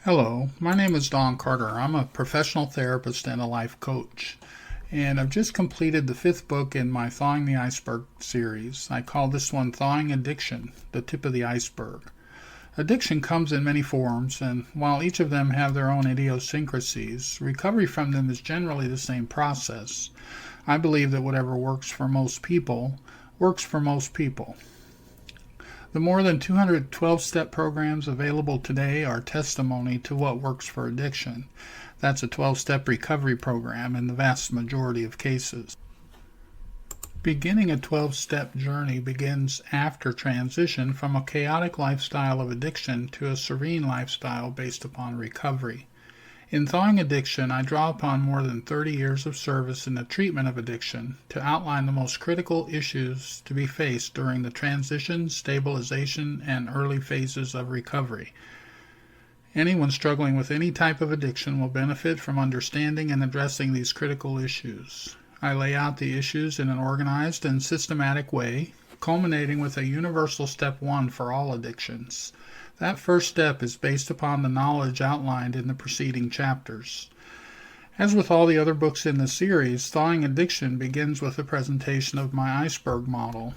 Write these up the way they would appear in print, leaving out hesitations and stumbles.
Hello, my name is Don Carter. I'm a professional therapist and a life coach, and I've just completed the fifth book in my Thawing the Iceberg series. I call this one Thawing Addiction, the tip of the iceberg. Addiction comes in many forms, and while each of them have their own idiosyncrasies, recovery from them is generally the same process. I believe that whatever works for most people, works for most people. The more than 200 12-step programs available today are testimony to what works for addiction. That's a 12-step recovery program in the vast majority of cases. Beginning a 12-step journey begins after transition from a chaotic lifestyle of addiction to a serene lifestyle based upon recovery. In Thawing Addiction, I draw upon more than 30 years of service in the treatment of addiction to outline the most critical issues to be faced during the transition, stabilization, and early phases of recovery. Anyone struggling with any type of addiction will benefit from understanding and addressing these critical issues. I lay out the issues in an organized and systematic way, culminating with a universal step one for all addictions. That first step is based upon the knowledge outlined in the preceding chapters. As with all the other books in the series, Thawing Addiction begins with a presentation of my iceberg model.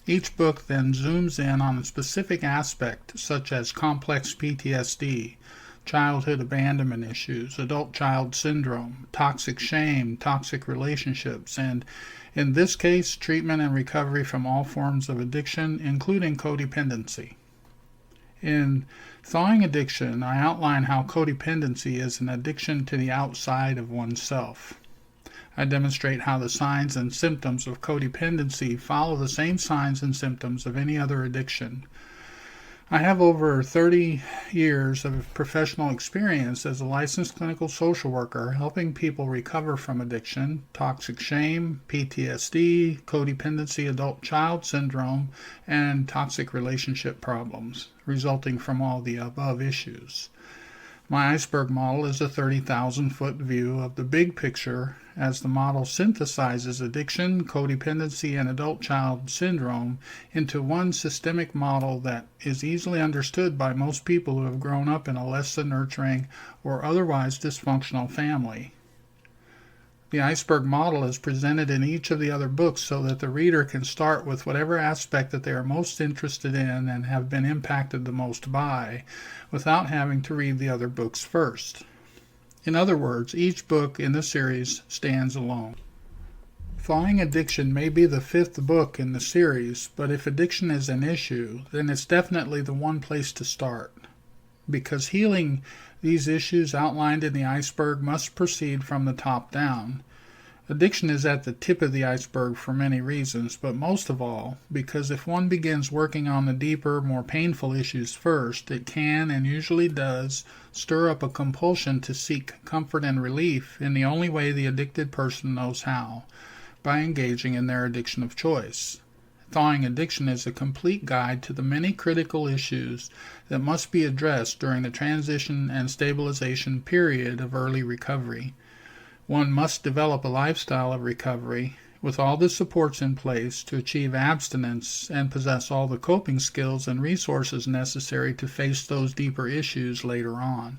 Each book then zooms in on a specific aspect, such as complex PTSD, childhood abandonment issues, adult-child syndrome, toxic shame, toxic relationships, and, in this case, treatment and recovery from all forms of addiction, including codependency. In Thawing Addiction, I outline how codependency is an addiction to the outside of oneself. I demonstrate how the signs and symptoms of codependency follow the same signs and symptoms of any other addiction. I have over 30 years of professional experience as a licensed clinical social worker helping people recover from addiction, toxic shame, PTSD, codependency, adult-child syndrome, and toxic relationship problems resulting from all the above issues. My iceberg model is a 30,000-foot view of the big picture as the model synthesizes addiction, codependency, and adult-child syndrome into one systemic model that is easily understood by most people who have grown up in a less than nurturing or otherwise dysfunctional family. The iceberg model is presented in each of the other books so that the reader can start with whatever aspect that they are most interested in and have been impacted the most by, without having to read the other books first. In other words, each book in the series stands alone. Thawing Addiction may be the fifth book in the series, but if addiction is an issue, then it's definitely the one place to start. Because healing these issues outlined in the iceberg must proceed from the top down. Addiction is at the tip of the iceberg for many reasons, but most of all, because if one begins working on the deeper, more painful issues first, it can, and usually does, stir up a compulsion to seek comfort and relief in the only way the addicted person knows how, by engaging in their addiction of choice. Thawing Addiction is a complete guide to the many critical issues that must be addressed during the transition and stabilization period of early recovery. One must develop a lifestyle of recovery with all the supports in place to achieve abstinence and possess all the coping skills and resources necessary to face those deeper issues later on.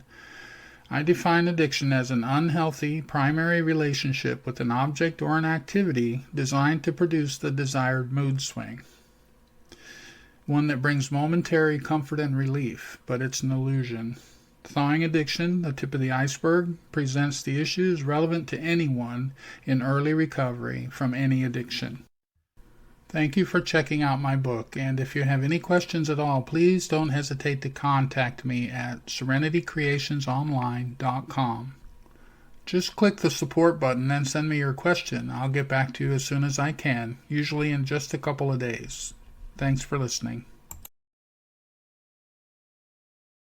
I define addiction as an unhealthy primary relationship with an object or an activity designed to produce the desired mood swing. One that brings momentary comfort and relief, but it's an illusion. Thawing Addiction, the tip of the iceberg, presents the issues relevant to anyone in early recovery from any addiction. Thank you for checking out my book, and if you have any questions at all, please don't hesitate to contact me at serenitycreationsonline.com. Just click the support button and send me your question. I'll get back to you as soon as I can, usually in just a couple of days. Thanks for listening.